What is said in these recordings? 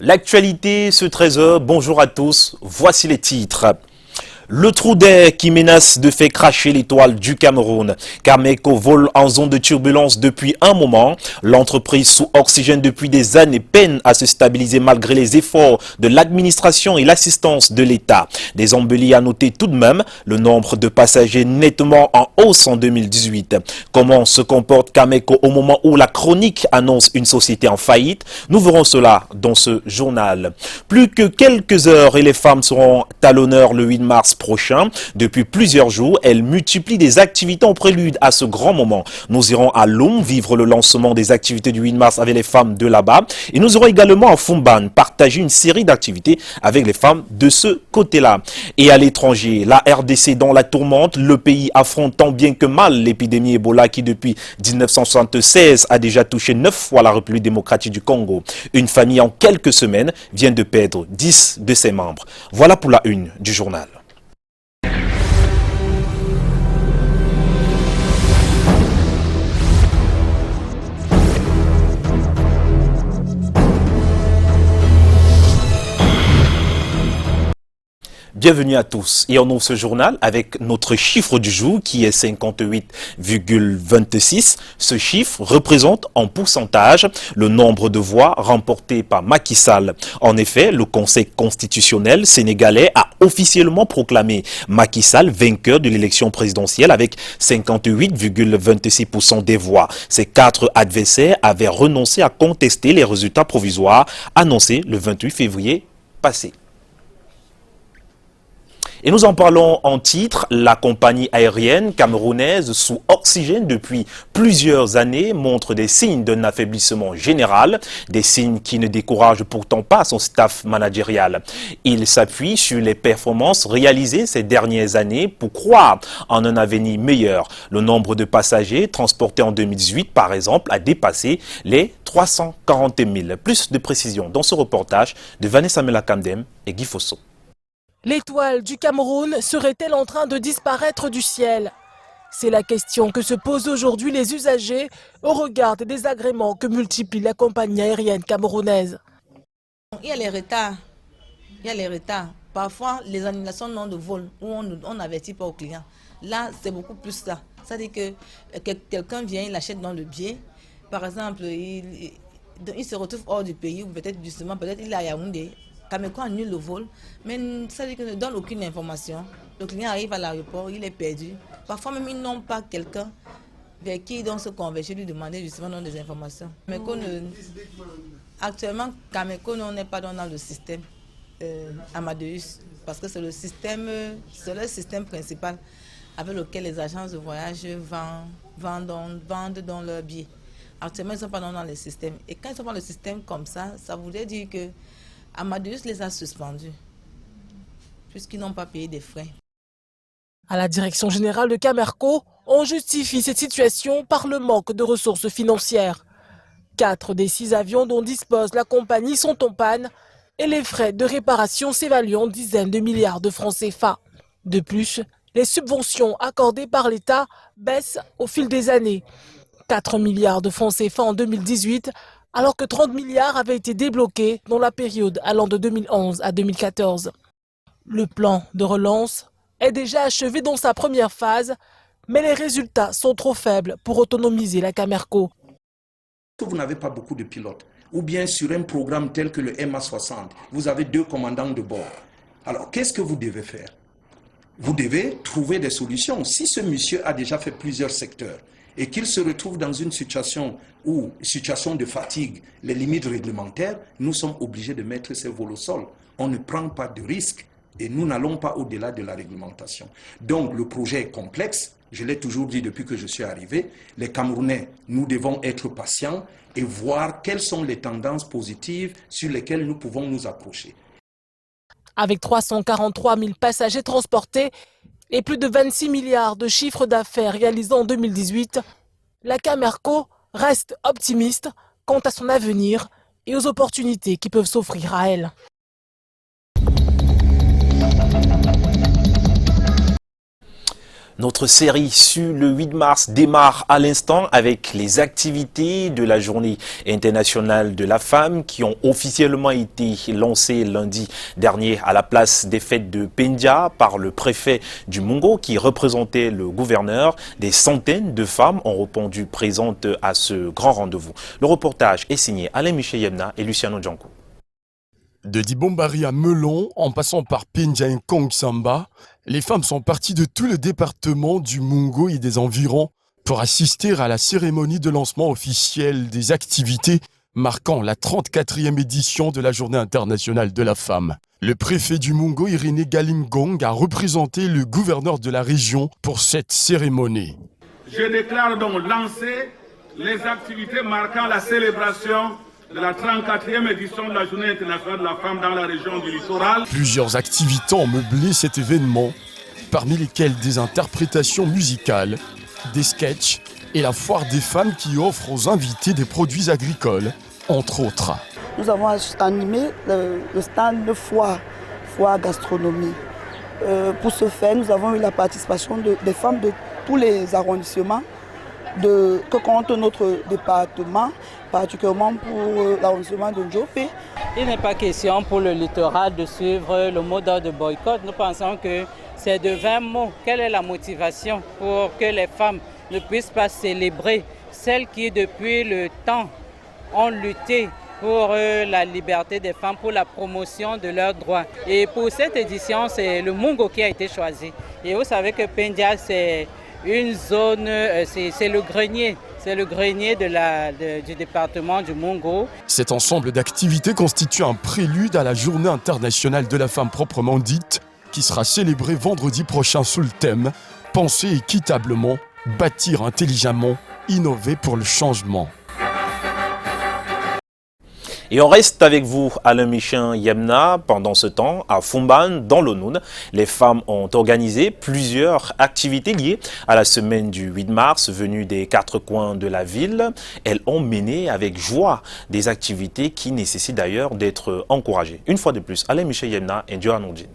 L'actualité, ce 13h, bonjour à tous, voici les titres. Le trou d'air qui menace de faire cracher l'étoile du Cameroun. Cameco vole en zone de turbulence depuis un moment. L'entreprise sous oxygène depuis des années peine à se stabiliser malgré les efforts de l'administration et l'assistance de l'État. Des embellies à noter tout de même, le nombre de passagers nettement en hausse en 2018. Comment se comporte Cameco au moment où la chronique annonce une société en faillite? Nous verrons cela dans ce journal. Plus que quelques heures et les femmes seront à l'honneur le 8 mars prochain. Depuis plusieurs jours, elle multiplie des activités en prélude à ce grand moment. Nous irons à Loum vivre le lancement des activités du 8 mars avec les femmes de là-bas. Et nous irons également à Fumban partager une série d'activités avec les femmes de ce côté-là. Et à l'étranger, la RDC dans la tourmente, le pays affronte tant bien que mal l'épidémie Ebola qui depuis 1976 a déjà touché 9 fois la République démocratique du Congo. Une famille en quelques semaines vient de perdre 10 de ses membres. Voilà pour la une du journal. Bienvenue à tous et on ouvre ce journal avec notre chiffre du jour qui est 58,26. Ce chiffre représente en pourcentage le nombre de voix remportées par Macky Sall. En effet, le Conseil constitutionnel sénégalais a officiellement proclamé Macky Sall vainqueur de l'élection présidentielle avec 58,26% des voix. Ses 4 adversaires avaient renoncé à contester les résultats provisoires annoncés le 28 février passé. Et nous en parlons en titre, la compagnie aérienne camerounaise sous oxygène depuis plusieurs années montre des signes d'un affaiblissement général, des signes qui ne découragent pourtant pas son staff managérial. Il s'appuie sur les performances réalisées ces dernières années pour croire en un avenir meilleur. Le nombre de passagers transportés en 2018, par exemple, a dépassé les 340 000. Plus de précisions dans ce reportage de Vanessa Melakamdem et Guy Fosso. L'étoile du Cameroun serait-elle en train de disparaître du ciel? C'est la question que se posent aujourd'hui les usagers au regard des désagréments que multiplie la compagnie aérienne camerounaise. Il y a les retards. Parfois, les annulations non de vol où on n'avertit pas aux clients. Là, c'est beaucoup plus ça. C'est-à-dire que quelqu'un vient, il achète dans le billet. Par exemple, il se retrouve hors du pays ou peut-être justement, peut-être il est à Yaoundé. Cameco annule le vol, mais ça veut dire qu'il ne donne aucune information. Le client arrive à l'aéroport, il est perdu. Parfois même, ils n'ont pas quelqu'un vers qui ils doivent se converger, lui demander justement des informations. Actuellement, Cameco n'est pas dans le système Amadeus, parce que c'est le système principal avec lequel les agences de voyage vendent dans leurs billets. Actuellement, ils ne sont pas dans le système. Et quand ils sont dans le système comme ça voudrait dire que Amadeus les a suspendus, puisqu'ils n'ont pas payé des frais. À la direction générale de Cameco, on justifie cette situation par le manque de ressources financières. 4 des 6 avions dont dispose la compagnie sont en panne et les frais de réparation s'évaluent en dizaines de milliards de francs CFA. De plus, les subventions accordées par l'État baissent au fil des années. 4 milliards de francs CFA en 2018, alors que 30 milliards avaient été débloqués dans la période allant de 2011 à 2014. Le plan de relance est déjà achevé dans sa première phase, mais les résultats sont trop faibles pour autonomiser la Cameco. Vous n'avez pas beaucoup de pilotes, ou bien sur un programme tel que le MA60, vous avez 2 commandants de bord. Alors, qu'est-ce que vous devez faire? Vous devez trouver des solutions. Si ce monsieur a déjà fait plusieurs secteurs, et qu'il se retrouve dans une situation de fatigue, les limites réglementaires, nous sommes obligés de mettre ces vols au sol. On ne prend pas de risques et nous n'allons pas au-delà de la réglementation. Donc le projet est complexe, je l'ai toujours dit depuis que je suis arrivé. Les Camerounais, nous devons être patients et voir quelles sont les tendances positives sur lesquelles nous pouvons nous accrocher. Avec 343 000 passagers transportés, et plus de 26 milliards de chiffre d'affaires réalisés en 2018, la Cameco reste optimiste quant à son avenir et aux opportunités qui peuvent s'offrir à elle. Notre série sur le 8 mars démarre à l'instant avec les activités de la Journée internationale de la femme qui ont officiellement été lancées lundi dernier à la place des fêtes de Pendia par le préfet du Mungo qui représentait le gouverneur. Des centaines de femmes ont répondu présentes à ce grand rendez-vous. Le reportage est signé Alain Michel Yemna et Luciano Django. De Dibombari à Melon, en passant par Pendia et Kongsamba, les femmes sont parties de tout le département du Mungo et des environs pour assister à la cérémonie de lancement officiel des activités marquant la 34e édition de la Journée internationale de la femme. Le préfet du Mungo, Irénée Galimgong, a représenté le gouverneur de la région pour cette cérémonie. Je déclare donc lancer les activités marquant la célébration de la 34e édition de la Journée internationale de la femme dans la région du littoral. Plusieurs activités ont meublé cet événement, parmi lesquelles des interprétations musicales, des sketchs et la foire des femmes qui offre aux invités des produits agricoles, entre autres. Nous avons animé le stand de foire gastronomie. Pour ce faire, nous avons eu la participation des femmes de tous les arrondissements que compte notre département, particulièrement pour l'arrondissement de Ndjopé. Il n'est pas question pour le littoral de suivre le mot d'ordre de boycott. Nous pensons que c'est de 20 mots. Quelle est la motivation pour que les femmes ne puissent pas célébrer celles qui, depuis le temps, ont lutté pour la liberté des femmes, pour la promotion de leurs droits. Et pour cette édition, c'est le Mungo qui a été choisi. Et vous savez que Pendia, c'est une zone, c'est le grenier. C'est le grenier du département du Mungo. Cet ensemble d'activités constitue un prélude à la Journée internationale de la femme proprement dite, qui sera célébrée vendredi prochain sous le thème « Penser équitablement, bâtir intelligemment, innover pour le changement ». Et on reste avec vous, Alain Michel Yemna. Pendant ce temps, à Fumban, dans l'Onoun, les femmes ont organisé plusieurs activités liées à la semaine du 8 mars, venues des quatre coins de la ville. Elles ont mené avec joie des activités qui nécessitent d'ailleurs d'être encouragées. Une fois de plus, Alain Michel Yemna et Johan Ondine.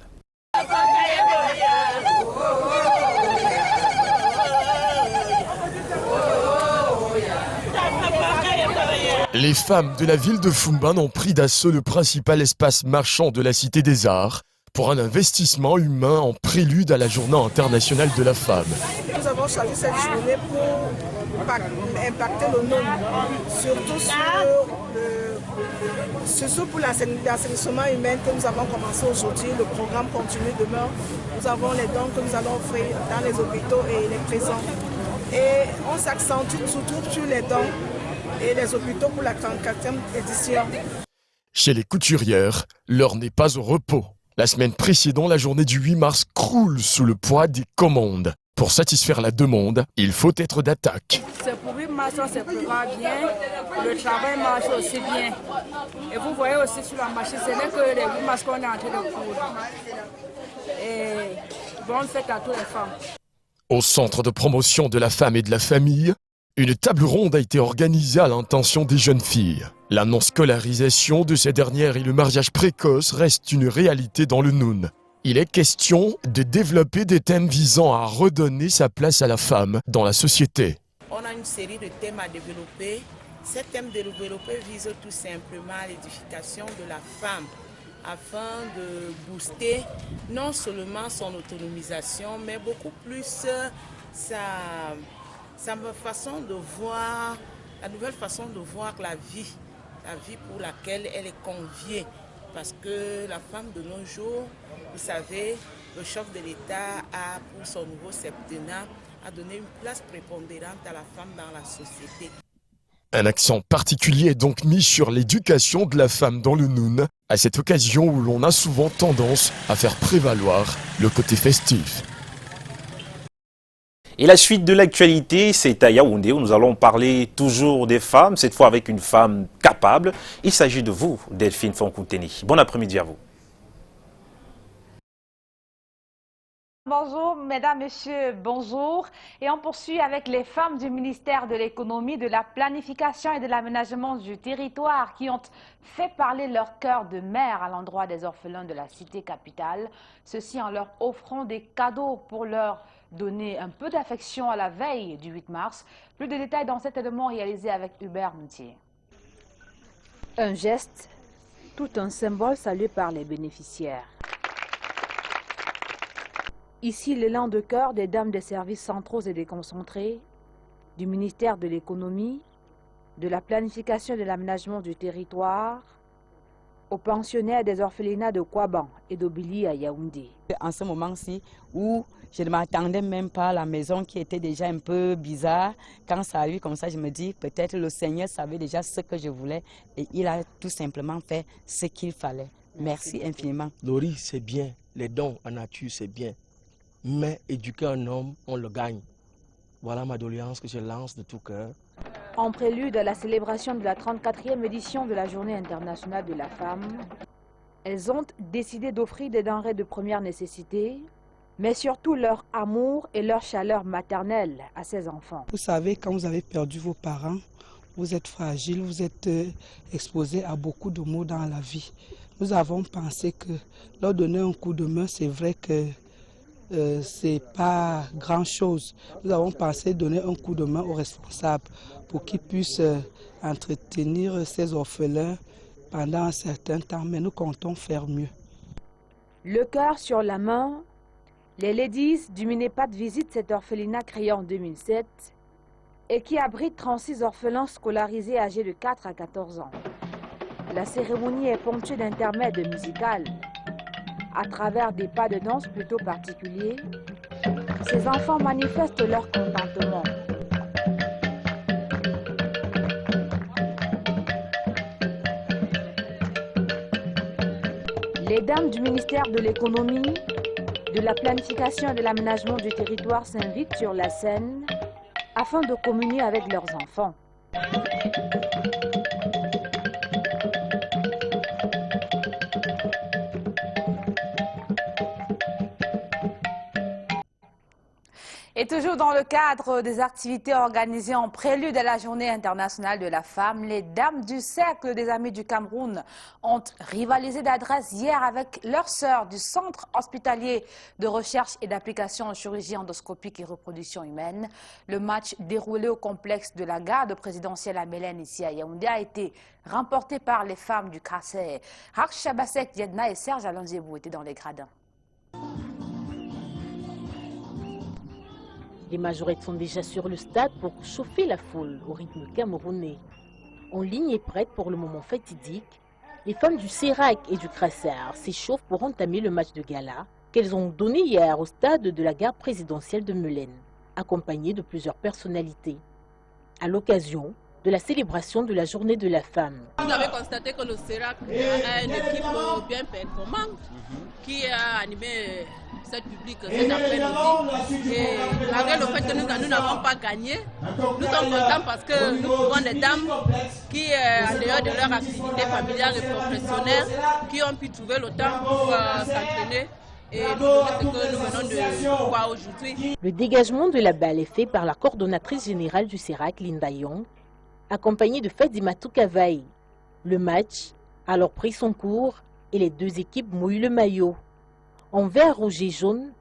Les femmes de la ville de Fumban ont pris d'assaut le principal espace marchand de la Cité des Arts pour un investissement humain en prélude à la Journée internationale de la femme. Nous avons choisi cette journée pour impacter le monde, surtout pour l'assainissement humain que nous avons commencé aujourd'hui. Le programme continue demain. Nous avons les dons que nous allons offrir dans les hôpitaux et les prisons. Et on s'accentue surtout sur les dons et les hôpitaux pour la 34e édition. Chez les couturières, l'heure n'est pas au repos. La semaine précédente, la journée du 8 mars croule sous le poids des commandes. Pour satisfaire la demande, il faut être d'attaque. C'est pour 8 mars, on se prépare bien, le travail marche aussi bien. Et vous voyez aussi sur la machine, ce n'est que les 8 mars qu'on est en train de coudre. Et bonne fête à toutes les femmes. Au centre de promotion de la femme et de la famille, une table ronde a été organisée à l'intention des jeunes filles. La non-scolarisation de ces dernières et le mariage précoce restent une réalité dans le Noun. Il est question de développer des thèmes visant à redonner sa place à la femme dans la société. On a une série de thèmes à développer. Ces thèmes développés visent tout simplement l'édification de la femme afin de booster non seulement son autonomisation, mais beaucoup plus sa façon de voir, la nouvelle façon de voir la vie pour laquelle elle est conviée. Parce que la femme de nos jours, vous savez, le chef de l'État a, pour son nouveau septennat, a donné une place prépondérante à la femme dans la société. Un accent particulier est donc mis sur l'éducation de la femme dans le Noun, à cette occasion où l'on a souvent tendance à faire prévaloir le côté festif. Et la suite de l'actualité, c'est à Yaoundé où nous allons parler toujours des femmes, cette fois avec une femme capable. Il s'agit de vous, Delphine Fonkouteni. Bon après-midi à vous. Bonjour, mesdames, messieurs, bonjour. Et on poursuit avec les femmes du ministère de l'économie, de la planification et de l'aménagement du territoire qui ont fait parler leur cœur de mère à l'endroit des orphelins de la cité capitale. Ceci en leur offrant des cadeaux pour leur donner un peu d'affection à la veille du 8 mars. Plus de détails dans cet événement réalisé avec Hubert Moutier. Un geste, tout un symbole salué par les bénéficiaires. Ici, l'élan de cœur des dames des services centraux et déconcentrés, du ministère de l'économie, de la planification et de l'aménagement du territoire, aux pensionnaires des orphelinats de Kouaban et d'Obili à Yaoundé. En ce moment-ci où je ne m'attendais même pas à la maison qui était déjà un peu bizarre, quand ça arrive comme ça, je me dis peut-être le Seigneur savait déjà ce que je voulais et il a tout simplement fait ce qu'il fallait. Merci infiniment. Laurie, c'est bien, les dons en nature, c'est bien. Mais éduquer un homme, on le gagne. Voilà ma doléance que je lance de tout cœur. En prélude à la célébration de la 34e édition de la Journée internationale de la femme, elles ont décidé d'offrir des denrées de première nécessité, mais surtout leur amour et leur chaleur maternelle à ces enfants. Vous savez, quand vous avez perdu vos parents, vous êtes fragile, vous êtes exposé à beaucoup de maux dans la vie. Nous avons pensé que leur donner un coup de main, c'est vrai que c'est pas grand-chose. Nous avons pensé donner un coup de main aux responsables pour qu'ils puissent entretenir ces orphelins pendant un certain temps, mais nous comptons faire mieux. Le cœur sur la main, les ladies du Minepad visitent cet orphelinat créé en 2007 et qui abrite 36 orphelins scolarisés âgés de 4 à 14 ans. La cérémonie est ponctuée d'intermèdes musicales. À travers des pas de danse plutôt particuliers, ces enfants manifestent leur contentement. Les dames du ministère de l'économie, de la planification et de l'aménagement du territoire s'invitent sur la scène afin de communier avec leurs enfants. Et toujours dans le cadre des activités organisées en prélude à la Journée internationale de la femme, les dames du Cercle des Amis du Cameroun ont rivalisé d'adresse hier avec leurs sœurs du Centre hospitalier de recherche et d'application en chirurgie endoscopique et reproduction humaine. Le match déroulé au complexe de la garde présidentielle à Mélène ici à Yaoundé a été remporté par les femmes du Krasser. Rak Chabasek Diedna et Serge Alonziebou étaient dans les gradins. Les majorettes sont déjà sur le stade pour chauffer la foule au rythme camerounais. En ligne et prête pour le moment fatidique, les femmes du Sérac et du Krasser s'échauffent pour entamer le match de gala qu'elles ont donné hier au stade de la gare présidentielle de Mélène, accompagnées de plusieurs personnalités, à l'occasion de la célébration de la Journée de la femme. Vous avez constaté que le Sérac a une équipe bien performante qui a animé cette public cet après-midi. Et malgré le fait que nous n'avons pas gagné, nous sommes contents parce que nous trouvons des dames qui, en dehors de leur activité familiale et professionnelle, qui ont pu trouver le temps pour s'entraîner et nous donner ce que nous venons de voir aujourd'hui. Le dégagement de la balle est fait par la coordonnatrice générale du Sérac, Linda Young, accompagnée de Fadima Toukavaï. Le match a alors pris son cours et les deux équipes mouillent le maillot. En vert, rouge et jaune,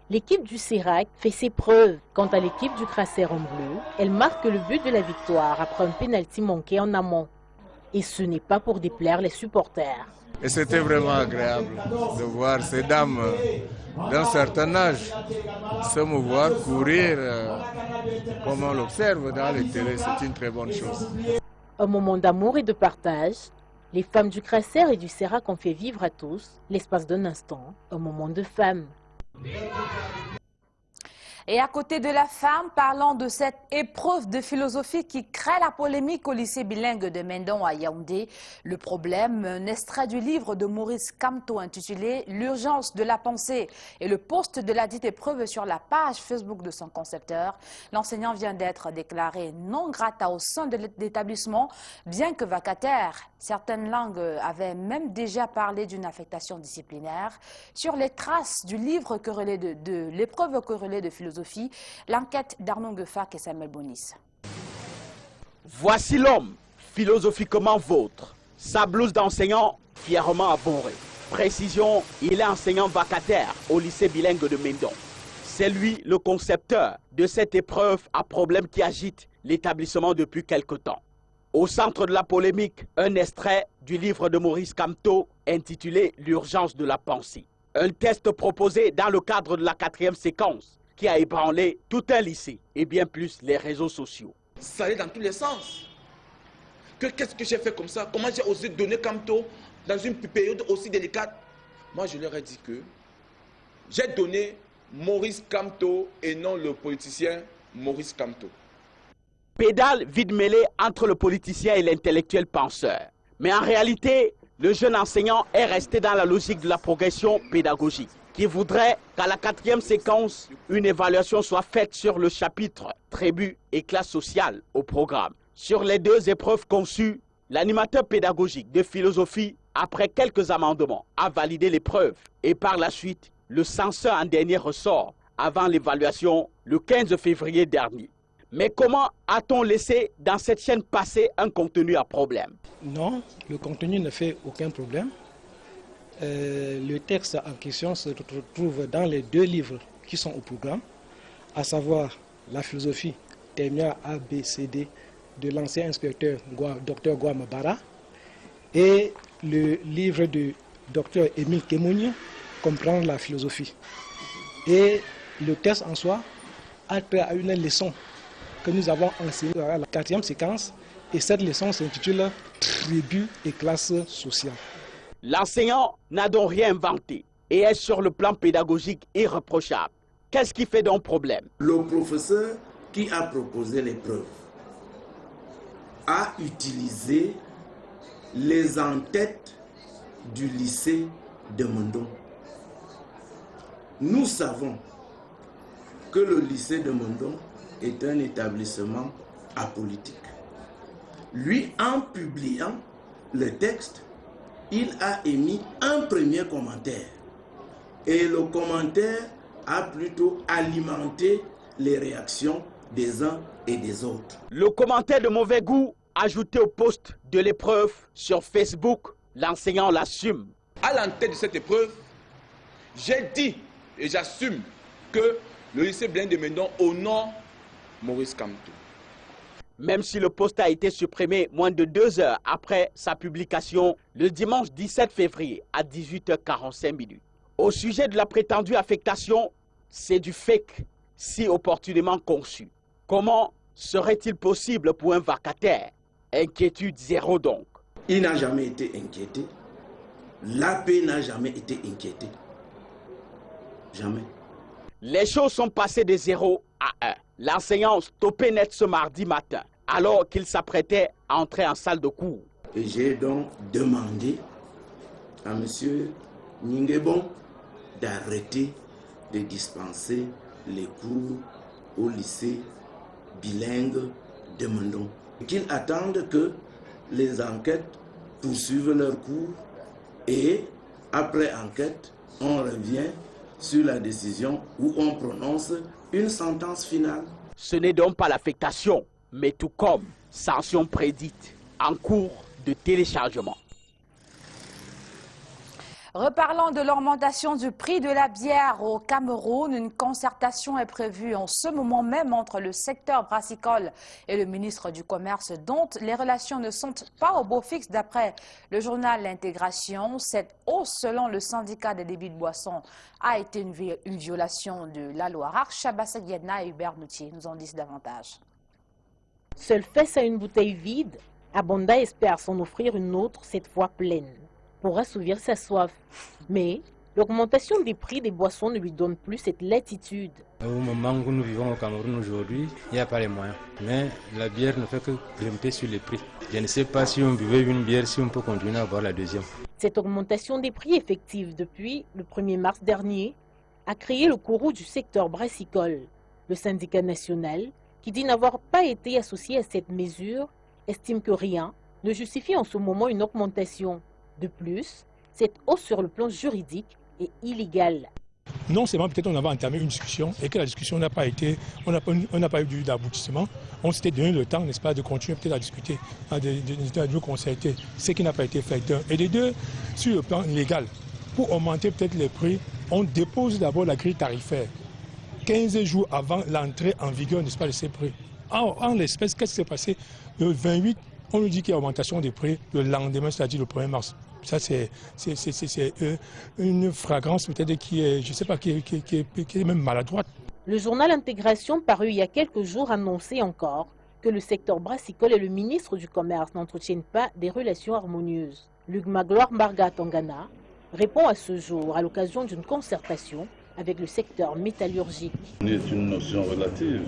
l'équipe du Sérac fait ses preuves. Quant à l'équipe du Krasser en bleu, elle marque le but de la victoire après un pénalty manqué en amont. Et ce n'est pas pour déplaire les supporters. Et c'était vraiment agréable de voir ces dames d'un certain âge se mouvoir, courir, comme on l'observe dans les télés, c'est une très bonne chose. Un moment d'amour et de partage. Les femmes du Krasser et du Sérac ont fait vivre à tous, l'espace d'un instant, un moment de femme. Et à côté de la femme, parlons de cette épreuve de philosophie qui crée la polémique au lycée bilingue de Mendon à Yaoundé. Le problème, un extrait du livre de Maurice Kamto intitulé « L'urgence de la pensée » et le post de la dite épreuve sur la page Facebook de son concepteur. L'enseignant vient d'être déclaré non grata au sein de l'établissement, bien que vacataire. Certaines langues avaient même déjà parlé d'une affectation disciplinaire. Sur les traces du livre querellé de l'épreuve querellée de philosophie, l'enquête d'Arnaud Gueffac et Samuel Bonis. Voici l'homme, philosophiquement vôtre. Sa blouse d'enseignant fièrement abordée. Précision, il est enseignant vacataire au lycée bilingue de Mendon. C'est lui le concepteur de cette épreuve à problème qui agite l'établissement depuis quelque temps. Au centre de la polémique, un extrait du livre de Maurice Kamto intitulé « L'urgence de la pensée ». Un test proposé dans le cadre de la 4e séquence qui a ébranlé tout un lycée et bien plus les réseaux sociaux. Ça allait dans tous les sens. Qu'est-ce que j'ai fait comme ça? Comment j'ai osé donner Kamto dans une période aussi délicate? Moi, je leur ai dit que j'ai donné Maurice Kamto et non le politicien Maurice Kamto. Pédale vide mêlée entre le politicien et l'intellectuel penseur. Mais en réalité, le jeune enseignant est resté dans la logique de la progression pédagogique, qui voudrait qu'à la 4e séquence, une évaluation soit faite sur le chapitre tribu et classe sociale au programme. Sur les 2 épreuves conçues, l'animateur pédagogique de philosophie, après quelques amendements, a validé l'épreuve et par la suite, le censeur en dernier ressort avant l'évaluation le 15 février dernier. Mais comment a-t-on laissé dans cette chaîne passer un contenu à problème? Non, le contenu ne fait aucun problème. Le texte en question se retrouve dans les 2 livres qui sont au programme, à savoir la philosophie Temia ABCD de l'ancien inspecteur Dr Guamabara et le livre de Dr Émile Kemouni, Comprendre la philosophie. Et le texte en soi a trait à une leçon que nous avons enseignée à la 4e séquence et cette leçon s'intitule Tribu et classe sociale. L'enseignant n'a donc rien inventé et est sur le plan pédagogique irréprochable. Qu'est-ce qui fait donc problème? Le professeur qui a proposé l'épreuve a utilisé les en-têtes du lycée de Mondon. Nous savons que le lycée de Mondon est un établissement apolitique. Lui, en publiant le texte, il a émis un premier commentaire. Et le commentaire a plutôt alimenté les réactions des uns et des autres. Le commentaire de mauvais goût ajouté au post de l'épreuve sur Facebook, l'enseignant l'assume. À l'entête de cette épreuve, j'ai dit et j'assume que le lycée Blain de Mendon honore Maurice Kamto. Même si le post a été supprimé moins de 2 heures après sa publication, le dimanche 17 février à 18h45. Au sujet de la prétendue affectation, c'est du fake si opportunément conçu. Comment serait-il possible pour un vacataire? Inquiétude zéro donc. Il n'a jamais été inquiété. L'AP n'a jamais été inquiété. Jamais. Les choses sont passées de 0 à 1. L'enseignant stoppé net ce mardi matin, alors qu'il s'apprêtait à entrer en salle de cours. Et j'ai donc demandé à M. Ningebon d'arrêter de dispenser les cours au lycée bilingue de Mondon. Qu'ils attendent que les enquêtes poursuivent leur cours et après enquête, on revient sur la décision où on prononce une sentence finale. Ce n'est donc pas l'affectation, mais tout comme sanction prédite en cours de téléchargement. Reparlons de l'augmentation du prix de la bière au Cameroun. Une concertation est prévue en ce moment même entre le secteur brassicole et le ministre du Commerce, dont les relations ne sont pas au beau fixe d'après le journal L'Intégration. Cette hausse, selon le syndicat des débits de boissons, a été une violation de la loi. Archabassa Guedna et Hubert Noutier nous en disent davantage. Seul face à une bouteille vide, Abonda espère s'en offrir une autre, cette fois pleine, pour assouvir sa soif. Mais l'augmentation des prix des boissons ne lui donne plus cette latitude. Au moment où nous vivons au Cameroun aujourd'hui, il n'y a pas les moyens. Mais la bière ne fait que grimper sur les prix. Je ne sais pas si on buvait une bière, si on peut continuer à boire la deuxième. Cette augmentation des prix effective depuis le 1er mars dernier a créé le courroux du secteur brassicole. Le syndicat national, qui dit n'avoir pas été associé à cette mesure, estime que rien ne justifie en ce moment une augmentation. De plus, cette hausse sur le plan juridique est illégale. Non seulement peut-être on avait entamé une discussion et que la discussion n'a pas été, on n'a pas eu d'aboutissement. On s'était donné le temps, n'est-ce pas, de continuer peut-être à discuter, de concerter, ce qui n'a pas été fait. Et de deux, sur le plan légal, pour augmenter peut-être les prix, on dépose d'abord la grille tarifaire. 15 jours avant l'entrée en vigueur, n'est-ce pas, de ces prix. En l'espèce, qu'est-ce qui s'est passé? Le 28, on nous dit qu'il y a augmentation des prix le lendemain, c'est-à-dire le 1er mars. Ça, c'est une fragrance peut-être qui est, je ne sais pas, qui est même maladroite. Le journal Intégration, paru il y a quelques jours, annonçait encore que le secteur brassicole et le ministre du Commerce n'entretiennent pas des relations harmonieuses. Luc Magloire Marga Tangana répond à ce jour à l'occasion d'une concertation avec le secteur métallurgique. C'est une notion relative.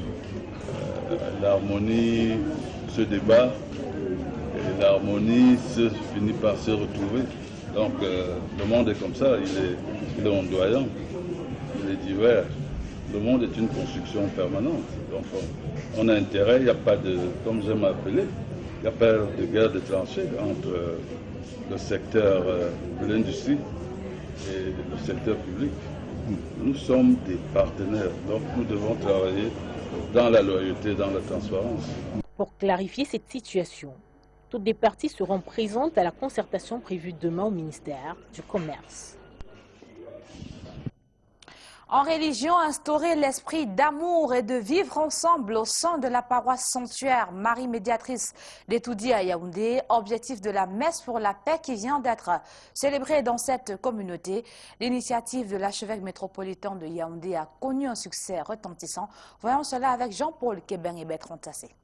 L'harmonie se débat et l'harmonie finit par se retrouver. Donc le monde est comme ça, il est ondoyant, il est divers. Le monde est une construction permanente. Donc on a intérêt, il n'y a pas de, comme j'aime appeler, il n'y a pas de guerre de tranchées entre le secteur de l'industrie et le secteur public. Nous sommes des partenaires, donc nous devons travailler dans la loyauté, dans la transparence. Pour clarifier cette situation, toutes les parties seront présentes à la concertation prévue demain au ministère du Commerce. En religion, instaurer l'esprit d'amour et de vivre ensemble au sein de la paroisse sanctuaire Marie Médiatrice d'Etoudi à Yaoundé, objectif de la messe pour la paix qui vient d'être célébrée dans cette communauté. L'initiative de l'archevêque métropolitain de Yaoundé a connu un succès retentissant. Voyons cela avec Jean-Paul Kébeng et Bertrand Tassé.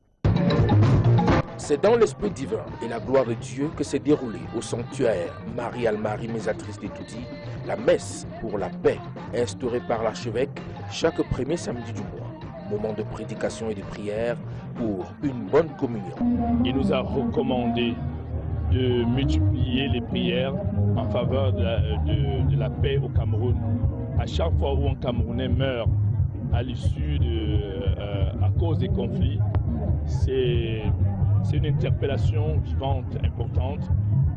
C'est dans l'esprit divin et la gloire de Dieu que s'est déroulée au sanctuaire Marie Médiatrice d'Etoudi la messe pour la paix instaurée par l'archevêque chaque premier samedi du mois. Moment de prédication et de prière pour une bonne communion. Il nous a recommandé de multiplier les prières en faveur de la paix au Cameroun. À chaque fois où un Camerounais meurt à l'issue à cause des conflits, c'est une interpellation vivante, importante,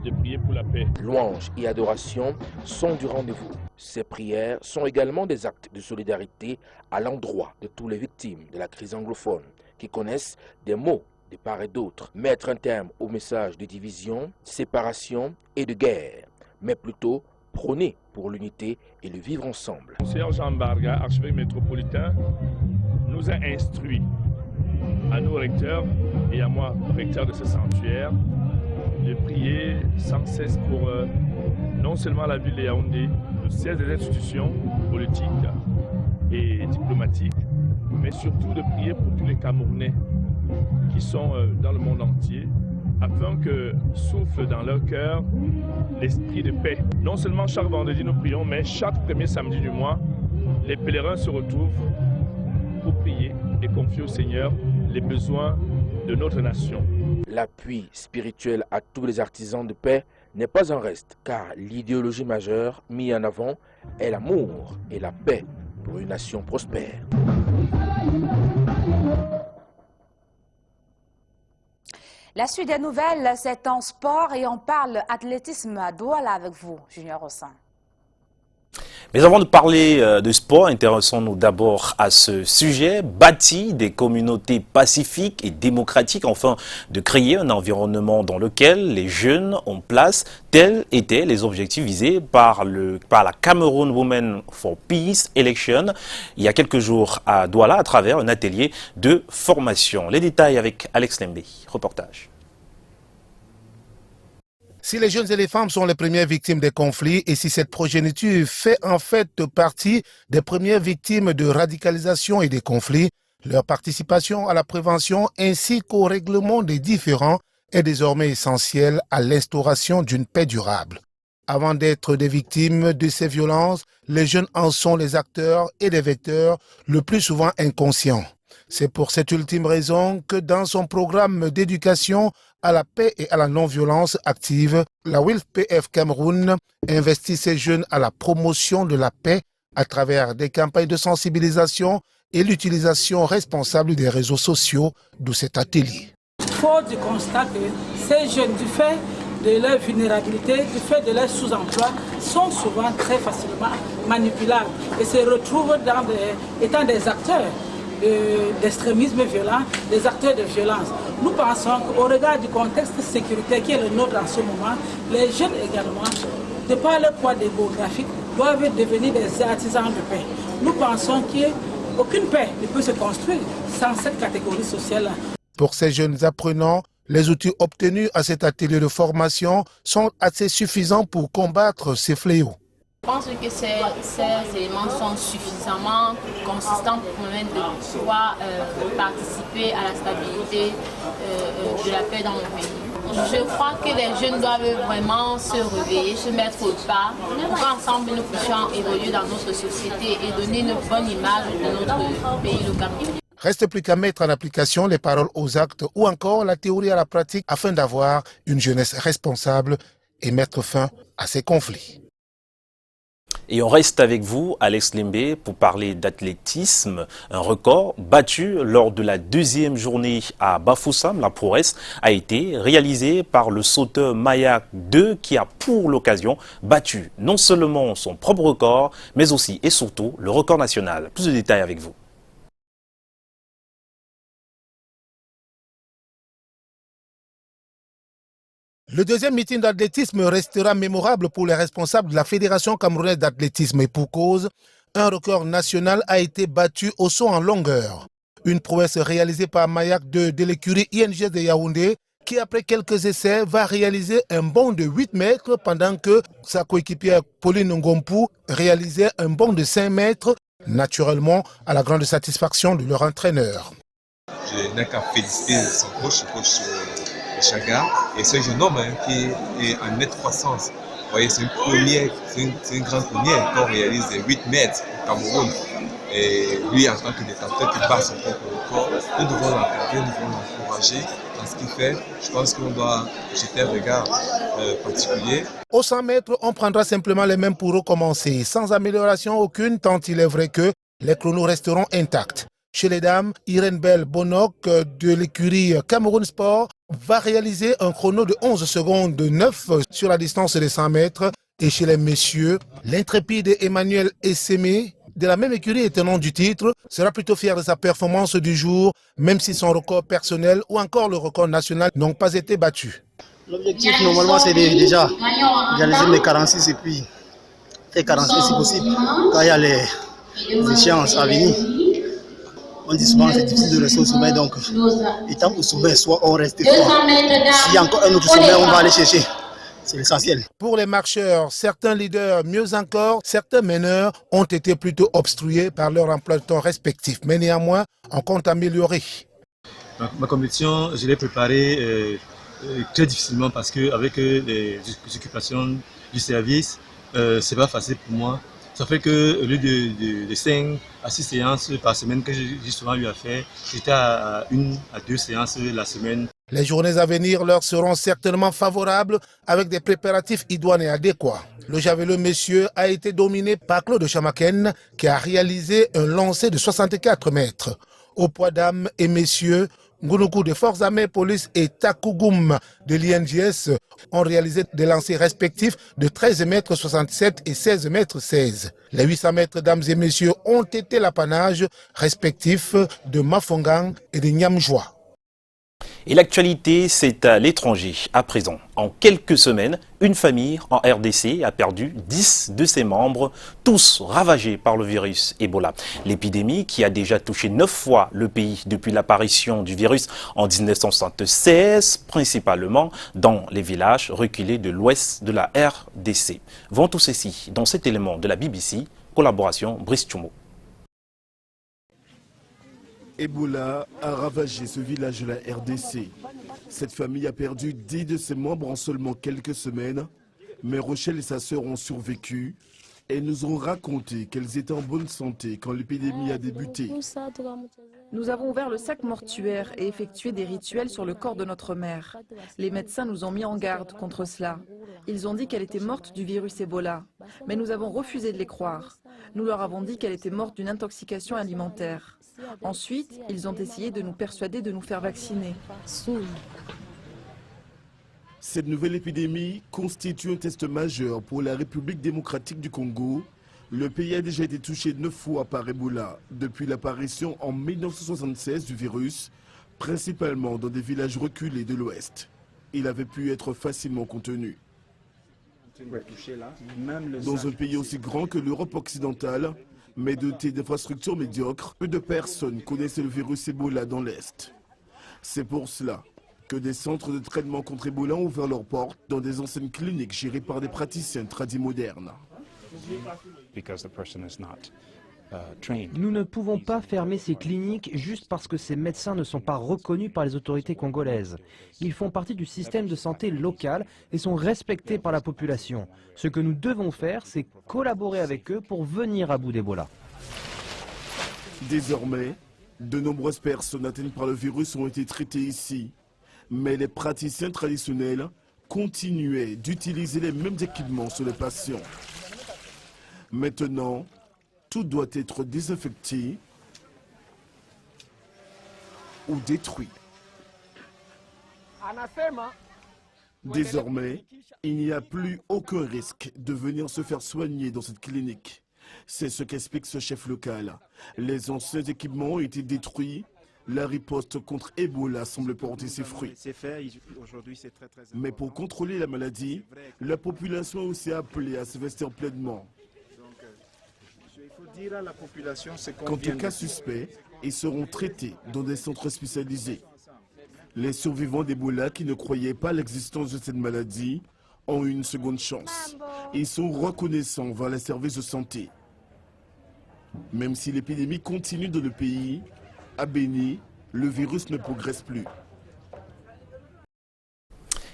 de prier pour la paix. Louanges et adorations sont du rendez-vous. Ces prières sont également des actes de solidarité à l'endroit de toutes les victimes de la crise anglophone qui connaissent des maux de part et d'autre. Mettre un terme au message de division, séparation et de guerre, mais plutôt prôner pour l'unité et le vivre ensemble. Monseigneur Jean Barga, archevêque métropolitain, nous a instruit à nos recteurs et à moi, recteur de ce sanctuaire, de prier sans cesse pour non seulement la ville de Yaoundé, le siège des institutions politiques et diplomatiques, mais surtout de prier pour tous les Camerounais qui sont dans le monde entier, afin que souffle dans leur cœur l'esprit de paix. Non seulement chaque vendredi nous prions, mais chaque premier samedi du mois, les pèlerins se retrouvent pour prier et confier au Seigneur les besoins de notre nation. L'appui spirituel à tous les artisans de paix n'est pas un reste, car l'idéologie majeure mise en avant est l'amour et la paix pour une nation prospère. La suite des nouvelles, c'est en sport et on parle athlétisme à Douala avec vous, Junior Rossin. Mais avant de parler de sport, intéressons-nous d'abord à ce sujet, bâtir des communautés pacifiques et démocratiques, enfin de créer un environnement dans lequel les jeunes ont place. Tels étaient les objectifs visés par la Cameroon Women for Peace Election il y a quelques jours à Douala à travers un atelier de formation. Les détails avec Alex Lembe, reportage. Si les jeunes et les femmes sont les premières victimes des conflits et si cette progéniture fait en fait partie des premières victimes de radicalisation et des conflits, leur participation à la prévention ainsi qu'au règlement des différends est désormais essentielle à l'instauration d'une paix durable. Avant d'être des victimes de ces violences, les jeunes en sont les acteurs et les vecteurs, le plus souvent inconscients. C'est pour cette ultime raison que dans son programme d'éducation à la paix et à la non-violence active, la WILF-PF Cameroun investit ses jeunes à la promotion de la paix à travers des campagnes de sensibilisation et l'utilisation responsable des réseaux sociaux de cet atelier. Fort du constat que ces jeunes, du fait de leur vulnérabilité, du fait de leur sous-emploi, sont souvent très facilement manipulables et se retrouvent étant des acteurs d'extrémisme violent, des acteurs de violence. Nous pensons qu'au regard du contexte sécuritaire qui est le nôtre en ce moment, les jeunes également, de par leur poids démographique, doivent devenir des artisans de paix. Nous pensons Aucune paix ne peut se construire sans cette catégorie sociale-là. Pour ces jeunes apprenants, les outils obtenus à cet atelier de formation sont assez suffisants pour combattre ces fléaux. Je pense que ces éléments sont suffisamment consistants pour permettre de pouvoir participer à la stabilité de la paix dans le pays. Je crois que les jeunes doivent vraiment se réveiller, se mettre au pas pour qu'ensemble nous puissions évoluer dans notre société et donner une bonne image de notre pays, le Cameroun. Reste plus qu'à mettre en application les paroles aux actes ou encore la théorie à la pratique afin d'avoir une jeunesse responsable et mettre fin à ces conflits. Et on reste avec vous, Alex Limbe, pour parler d'athlétisme. Un record battu lors de la deuxième journée à Bafoussam, la prouesse, a été réalisé par le sauteur Mayak 2 qui a pour l'occasion battu non seulement son propre record, mais aussi et surtout le record national. Plus de détails avec vous. Le deuxième meeting d'athlétisme restera mémorable pour les responsables de la Fédération camerounaise d'athlétisme et pour cause, un record national a été battu au saut en longueur. Une prouesse réalisée par Mayak de l'écurie INGS de Yaoundé qui après quelques essais va réaliser un bond de 8 mètres pendant que sa coéquipière Pauline Ngompu réalisait un bond de 5 mètres, naturellement à la grande satisfaction de leur entraîneur. Je n'ai qu'à féliciter son coach Chaga, et ce jeune homme qui est en nette croissance. Vous voyez, c'est une grande première qu'on réalise 8 mètres au Cameroun. Et lui, en tant que détenteur qui bat son propre record, nous devons l'encadrer, nous devons l'encourager dans ce qu'il fait. Je pense qu'on doit jeter un regard particulier. Au 100 mètres, on prendra simplement les mêmes pour recommencer, sans amélioration aucune, tant il est vrai que les chronos resteront intacts. Chez les dames, Irène Bell Bonnoc de l'écurie Cameroun Sport va réaliser un chrono de 11 secondes de 9 sur la distance des 100 mètres. Et chez les messieurs, l'intrépide Emmanuel Essémé de la même écurie et tenant du titre sera plutôt fier de sa performance du jour, même si son record personnel ou encore le record national n'ont pas été battus. L'objectif normalement c'est déjà réaliser mes 46 et puis faire 47 si possible quand il y a les échéances à venir. On dit souvent que c'est difficile de rester au sommet, donc étant au sommet, soit on reste fort. S'il y a encore un autre sommet, on va aller chercher. C'est l'essentiel. Pour les marcheurs, certains leaders, mieux encore, certains meneurs ont été plutôt obstrués par leur emploi de temps respectif. Mais néanmoins, on compte améliorer. Ma compétition, je l'ai préparée très difficilement parce qu'avec les occupations du service, c'est pas facile pour moi. Ça fait que au lieu de 5 à 6 séances par semaine que j'ai souvent eu à faire, j'étais à 1 à 2 séances la semaine. Les journées à venir leur seront certainement favorables avec des préparatifs idoines et adéquats. Le javelot messieurs a été dominé par Claude Chamaken qui a réalisé un lancer de 64 mètres. Au poids dames et messieurs, Ngounuku des Forces armées, police et Takougoum de l'INGS ont réalisé des lancers respectifs de 13 mètres 67 et 16 mètres 16. Les 800 mètres dames et messieurs ont été l'apanage respectif de Mafongang et de Niamjoa. Et l'actualité, c'est à l'étranger. À présent, en quelques semaines, une famille en RDC a perdu 10 de ses membres, tous ravagés par le virus Ebola. L'épidémie, qui a déjà touché 9 fois le pays depuis l'apparition du virus en 1976, principalement dans les villages reculés de l'ouest de la RDC. Vont tout ceci dans cet élément de la BBC, collaboration Brice Tchoumo. Ebola a ravagé ce village de la RDC. Cette famille a perdu 10 de ses membres en seulement quelques semaines. Mais Rochelle et sa sœur ont survécu et nous ont raconté qu'elles étaient en bonne santé quand l'épidémie a débuté. Nous avons ouvert le sac mortuaire et effectué des rituels sur le corps de notre mère. Les médecins nous ont mis en garde contre cela. Ils ont dit qu'elle était morte du virus Ebola, mais nous avons refusé de les croire. Nous leur avons dit qu'elle était morte d'une intoxication alimentaire. Ensuite, ils ont essayé de nous persuader de nous faire vacciner. Cette nouvelle épidémie constitue un test majeur pour la République démocratique du Congo. Le pays a déjà été touché 9 fois par Ebola depuis l'apparition en 1976 du virus, principalement dans des villages reculés de l'Ouest. Il avait pu être facilement contenu. Dans un pays aussi grand que l'Europe occidentale, Mais dotés d'infrastructures médiocres, peu de personnes connaissent le virus Ebola dans l'Est. C'est pour cela que des centres de traitement contre Ebola ont ouvert leurs portes dans des anciennes cliniques gérées par des praticiens tradis modernes. Nous ne pouvons pas fermer ces cliniques juste parce que ces médecins ne sont pas reconnus par les autorités congolaises. Ils font partie du système de santé local et sont respectés par la population. Ce que nous devons faire, c'est collaborer avec eux pour venir à bout d'Ebola. Désormais, de nombreuses personnes atteintes par le virus ont été traitées ici. Mais les praticiens traditionnels continuaient d'utiliser les mêmes équipements sur les patients. Maintenant, tout doit être désinfecté ou détruit. Désormais, il n'y a plus aucun risque de venir se faire soigner dans cette clinique. C'est ce qu'explique ce chef local. Les anciens équipements ont été détruits. La riposte contre Ebola semble porter ses fruits. Mais pour contrôler la maladie, la population est aussi appelée à s'investir pleinement. Quant aux cas suspects, ils seront traités dans des centres spécialisés. Les survivants d'Ebola qui ne croyaient pas à l'existence de cette maladie ont eu une seconde chance. Ils sont reconnaissants envers les services de santé. Même si l'épidémie continue dans le pays, à Béni, le virus ne progresse plus.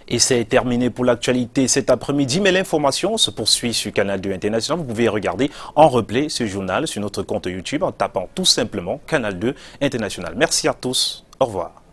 Et c'est terminé pour l'actualité cet après-midi, mais l'information se poursuit sur Canal 2 International. Vous pouvez regarder en replay ce journal sur notre compte YouTube en tapant tout simplement Canal 2 International. Merci à tous, au revoir.